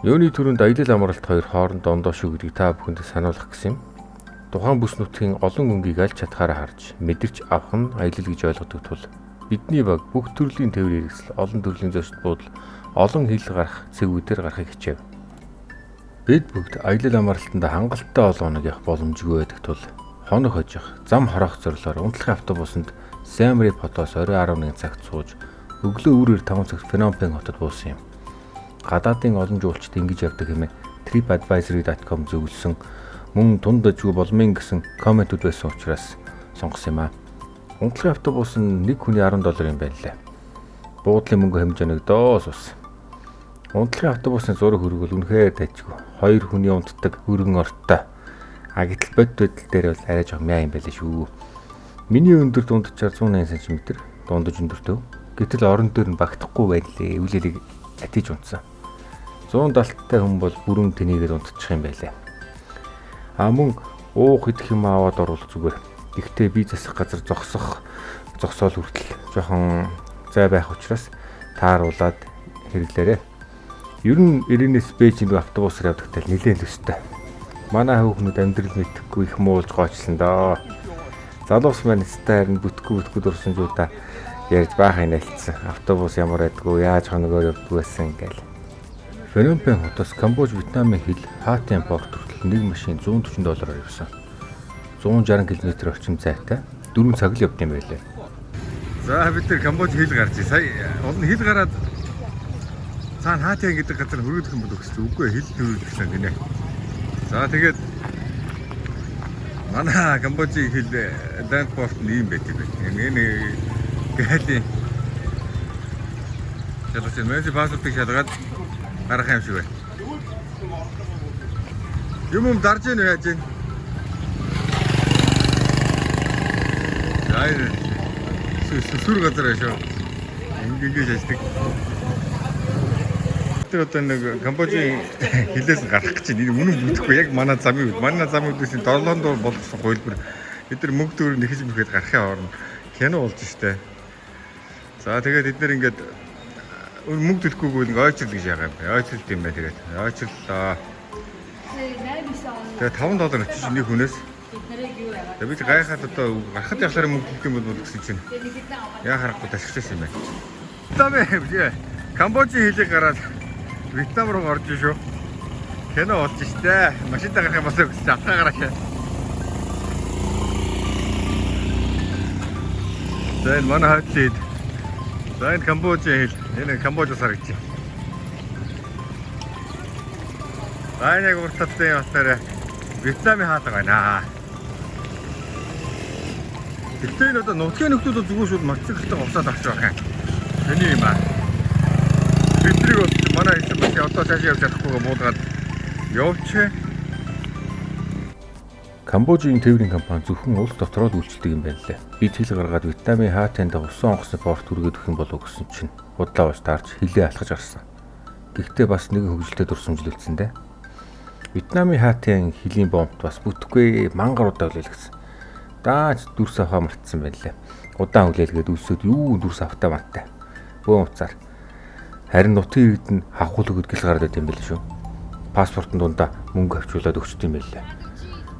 Юуны түрүүнд аялал амралт хоёр хооронд ондоо шүү гэдгийг та бүхэнд сануулгах гэсэн юм. Тухайн бүс нутгийн олон өнгийг аль чадхаараа харж мэдэрч авах нь аялал гэж ойлгодог тул бидний баг бүх төрлийн тээвэр хэрэгсэл, олон төрлийн зочд буудал, олон хил гарах цэгүүдээр гарахыг хичээв. Бид бүгд аялал амралтанд хангалттай олгоног явах боломжгүй байдаг тул хоног хожих, зам хороох зорилгоор унтлахын автобусанд Сиам Рип хотоос орой 11 цагт сууж өглөө үрээр 5 цагт Phnom Penh хотод буусан юм. Гадаадын олон жуулчид ингэж явдаг хэмээн TripAdvisory.com зөвлөсөн мөн тунд ажгүй болмын гэсэн комментүүд байсан учраас сонгосон юм аа. Унтлахын автобус нь нэг хүний $10 юм байлаа. Буудлын мөнгө хэмжээнэг доос ус. Унтлахын автобусны зураг хөргөл үнэхээр дайжгүй. 2 хүний унтдаг өргөн ортой. Гэтэл бод байдал дээр бол арай жоох мяа юм байлаа шүү. Миний өндөр дунджаар 180 см, дундаж өндөртөө. Гэтэл орон дээр нь багтахгүй байлээ. Өвлөлийг атиж унтсан. 170-тай хүн бол бүрэн тэнийгээд унтчих юм байлаа. Мөн уух идэх юм аваад оруулах зүгээр. Гэхдээ би засах газар зогсоол хүртэл жоохон зай байх учраас тааруулаад хэрэглээрэй. Ер нь Ирэнэс Бээжинг автобусаар явдагтай нэлээд өстэй. Манай хүүхнүүд амьдрал мэдхгүй их муулж гоочлсон доо. Залуус маань стаар нь бүтгүү дурсан жуудаа ярьж баахын нэлцсэн. Автобус ямар байдгүй, яаж хоногоор явдгүй байсан гээл. Phnom Penh хотоос Камбож, Вьетнамын хил Хатиан порт хүртэл нэг машин $140 явсан. 160 км орчим зайтай 4 цаг л явд юм байлаа. За бид нар Камбож хил гарч сая олон хил гараад цаана Хатиан гэдэг газар хөргөдөх юм бол өгсөн. Үгүй хил хөргөдсөн гинэ. За тэгээд манай Камбожийн хил Данпорт нь юм байдаг байх. Энэ гэхлийн ялгаач мэзи паспортыг шалгаад гарах юм шиг байна. Юм дарж ийн яаж ийн. Яа сүр газар шүү. Ингэж ажилладаг. Тэр одоо нэг Камбожийн хилээс гарах гэж энэ үнэн бүтэхгүй яг манай замын үед. Манай замын үдээс долоон дор болгосон хөлбөр бид нар мөнгө төгрөг нэхэж мөхөд гарахын хооронд кино болж штэ. За тэгээд бид нар ингээд мөнгө төлөхгүйгээр нэг ойчрол гэж яагаад юм. Ойчрол юм байна тэгээд. Ойчрлоо. Тэгээд $5 очиж нэг хүнээс. Тэгээд бид гайхаад одоо гарахад явахлаар мөнгө төлөх юм бол гэсэн чинь яа харахгүй ташигчсан юм байна. Вьетнам Камбожийн хилийг гараад Вьетнам руу орж шүү. Кино болж штэ. Машинтаа гарах юм болоо гэсэн атгаа гараашаа. За энэ манай хайлт. За энэ Камбожийн хил. Энэ Камбожоос харагдчих. За энэ яг урталтын явтараа Вьетнамын хаалга байна. Гэтэл энэ одоо нутгийн нөхдүүд бол зүгээр шууд мотоциклтай усаад авч байгаа юм. Тэний юм аа. Бидрийг бол манай хэлсэн бас одоо цааш явж чадахгүйгээ буулгаад явчих. Камбожийн тээврийн компани зөвхөн улс дотроо л үйлчлдэг юм байна лээ. Бид хил гаргаад Вьетнамын Хатианд усан онгоцны порт үргээд өгөх юм болов гэсэн чинь худлаа баш таарч хилээ алхаж гарсан. Гэхдээ бас нэгэн хөвгөлтэй дурсамжлүүлсэн дээ. Вьетнамын Хатиан хилийн бомбт бас бүтэхгүй мангар удаа үлээлгсэн. Дааж дүрс аваа мартсан байлаа. Удаан үлээлгээд үлсөд юу дүрс автоматтай. Бөө уцаар. Харин нутгийн иргэд нь хавхуул өгöd гэл гараад байт юм байл шүү. Паспортын дундаа мөнгө авчуулаад өгчт юм байлаа.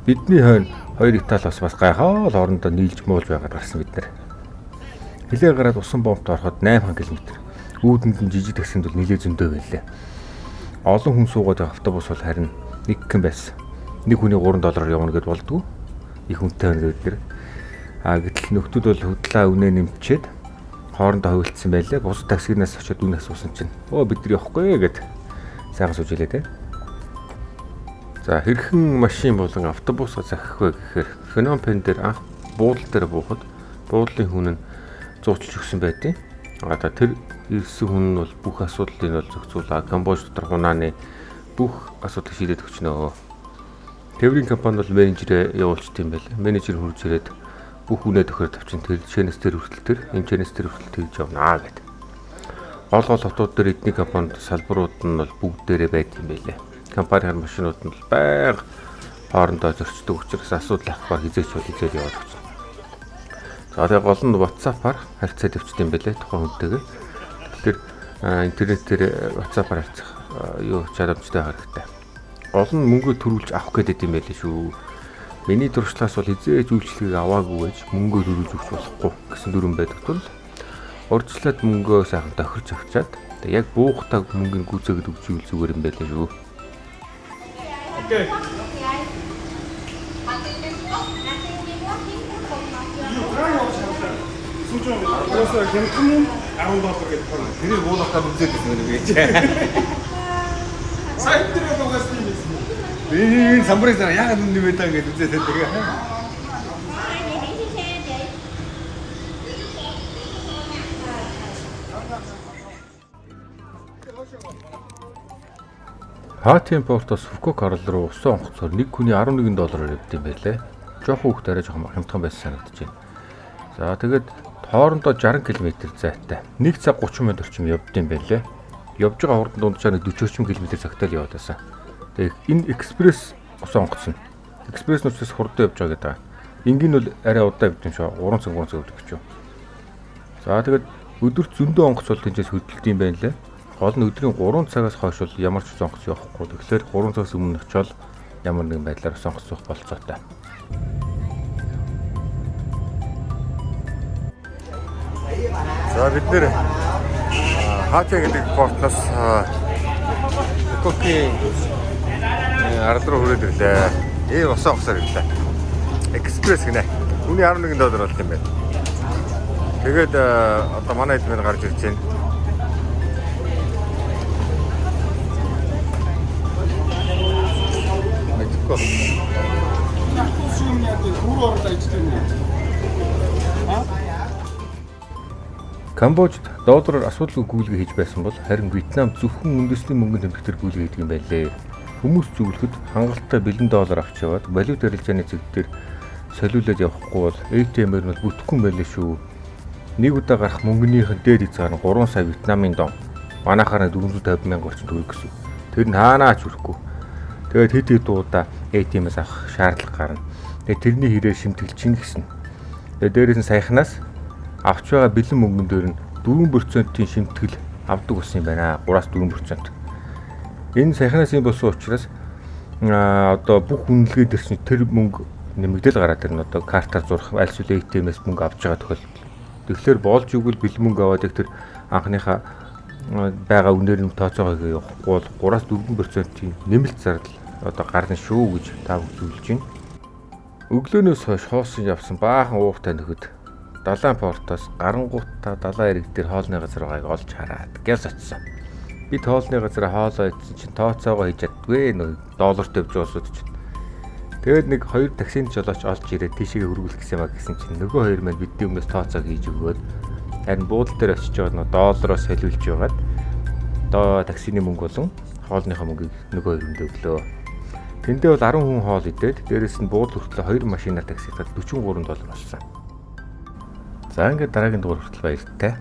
Бидний хойно хоёр Италиас бас гайхаал орондоо нийлж муулж байгаад гарсан бид нар. Хилээ гараад усан бомбт ороход 8 км. Үүдэнд нь жижиг таксинд бол нэлээд зөндөө байлаа. Олон хүн суугаад байх автобус бол харин нэг хэн байсан. Нэг хүний $3 явна гэд болдгоо. Их үнэтэй байна гэдэг. Гэтэл нөхдүүд бол хөдлөө үнэ нэмчээд хоорондоо хувилдсан байлаа. Бус таксигнаас очиод үнэ асуусан чинь бидний явахгүй гэд сайхан сууж илээ те. За хэрхэн машин болон автобусаа захих вэ гэхээр Phnom Penh дээр анх буудлын дээр буухад буудлын хүн нь зуучлж өгсөн байдیں۔ Одоо тэр ирсэн хүн нь бол бүх асуудлыг нь бол зохицуулаад Камбож дотор хунааны бүх асуудлыг шийдээд өгчнөө. Тээврийн компани бол менежерээ явуулчихд юм байл. Менежер хурж ирээд бүх үнэ тохиолд авчин тэр чэнэс тэр хүртэл тэр энэ чэнэс тэр хүртэл тэгж явнаа гэдэг. Гол хотууд дээр эдний компанид салбарууд нь бол бүгд дээрээ байд юм байлээ. Компанийн машинууд нь бол байнга хоорондоо зөрчдөг учраас асуудал авах хизээч хизээд яваад өгч. За тэгээ гол нь WhatsApp-аар харьцаад өвчт юм байлээ тухайн хүнтэйгээ. Тэгэхээр интернетээр WhatsApp-аар харьцах юу чадамжтай хэрэгтэй. Гол нь мөнгө төрүүлж авах гэдэг юм байл шүү. Миний туршлагаас бол хизээж үйлчлэгийг аваагүй гэж мөнгө төрүүлж өгч болохгүй гэсэн дүрэн байдаг тул урьдчилаад мөнгөө сайхан тохирч авчаад яг буухтаа мөнгөний гүйцээгд өгчүүл зүгээр юм байл шүү. Окей. Просто хэмтэн $10 гэдэг байна. Тэрийг буулгахад үзээд байсан юм гэж. Сайн дээр лугаас тийм байсан. Би самбарыг яагаад юм нэмээд байгаа гэж үзээд байдаг. Хатийн портоос Фукуок арал руу усан онгоцоор нэг хүний $11 явд юм байлээ. Жохон хүүхд арай жоохон хямдхан байсан санагдаж байна. За тэгээд хоорондоо 60 км зайтай 1 цаг 30 минут орчим явд юм байлээ. Явж байгаа хурдан дунджаа 40 км цагтаа л яваад байсан. Тэгээд энэ экспресс усан онгоц нь экспресс нуцаас хурдан явж байгаа гэдэг. Энгийн бол арай удаан явд юм шүү. 3 цаг явдаг гэж юу. За тэгээд өдөрт зөндөө онгоц бол тэнцээс хөдөлт юм байна лээ. Гол нь өдрийн 3 цагаас хойш бол ямар ч онгоц явахгүй. Тэгэхээр 3 цагаас өмнө очивол ямар нэгэн байдлаар онгоц явах болцоотой. За бид нэр Хатя гэдэг портоос Фукуокийн арал руу хүрээд ирлээ. Усан онгоцоор ирлээ. Экспресс гинэ. Үүний $11 болт юм байна. Тэгээд одоо манай эдмээр гарч ирж байна. Камбожид доллараар асуудалгүй гүйлгээ хийж байсан бол харин Вьетнам зөвхөн үндэсний мөнгөнд тэмдэгтэр гүйлгээ хийдэг юм байлээ. Хүмүүс зөвлөхөд хангалттай бэлэн доллар авч яваад валют арилжааны цэг дээр солиулаад явахгүй бол ATM-ээр нь бүтэхгүй юм байлээ шүү. Нэг удаа гарах мөнгөнийхэн дээд хязгаар нь 3 сая Вьетнамын дон. Манайхаараа 450 мянга орчим төгрөг гэсэн. Тэр нь хаанаач хүрэхгүй. Тэгээд хэд хэд удаа ATM-ээс авах шаардлага гарна. Тэгээд тэрний хэрээр шимтгэлчин гисэн. Тэгээд дээрээс нь саяхнаас авч байгаа бэлэн мөнгөн дээр нь 4%-ийн шимтгэл авдаг болсон юм байна. 3-4%. Энэ саяхнаас юм болсон учраас одоо бүх үнэлгээ дээр чинь тэр мөнгө нэмэгдэл гараад ирнэ. Одоо картаар зурх аль эсвэл ATM-ээс мөнгө авч байгаа тохиолдол. Тэгэхээр болж игэл бэлэн мөнгө аваад их тэр анхныхаа байгаа үнээр нь тооцоогоо явахгүй бол 3-4%-ийн нэмэлт зардал одоо гарна шүү гэж та бүхэн зүйлж байна. Өглөөнөөс хойш хоосон явсан баахан ууртай нөхөд Далайн портоос гарангуутаа далайн ирэг дээр хоолны газар байгааг олж хараад гяс очсон. Бид хоолны газараа хоолоо идсэн чинь тооцоогоо хийж чаддгүй нөө долларт явж уусууд чинь. Тэгээд нэг хоёр таксинд жолооч олж ирээд тийшээ хөргүүлэх гэсэн юм гэсэн чинь нөгөө хоёр маань бидний өмнөөс тооцоог хийж өгөөд харин буудлын дээр очиж байгаа нөө доллароос солиулж байгаад таксины мөнгө болон хоолныхоо мөнгийг нөгөө хоёрынд өглөө. Тэндээ бол 10 хүн хоол идээд дээрэс нь буудлын хүртэл 2 машинаар такситад $43 болсон. За ингээд дараагийн дугаар хүртэл баяртай.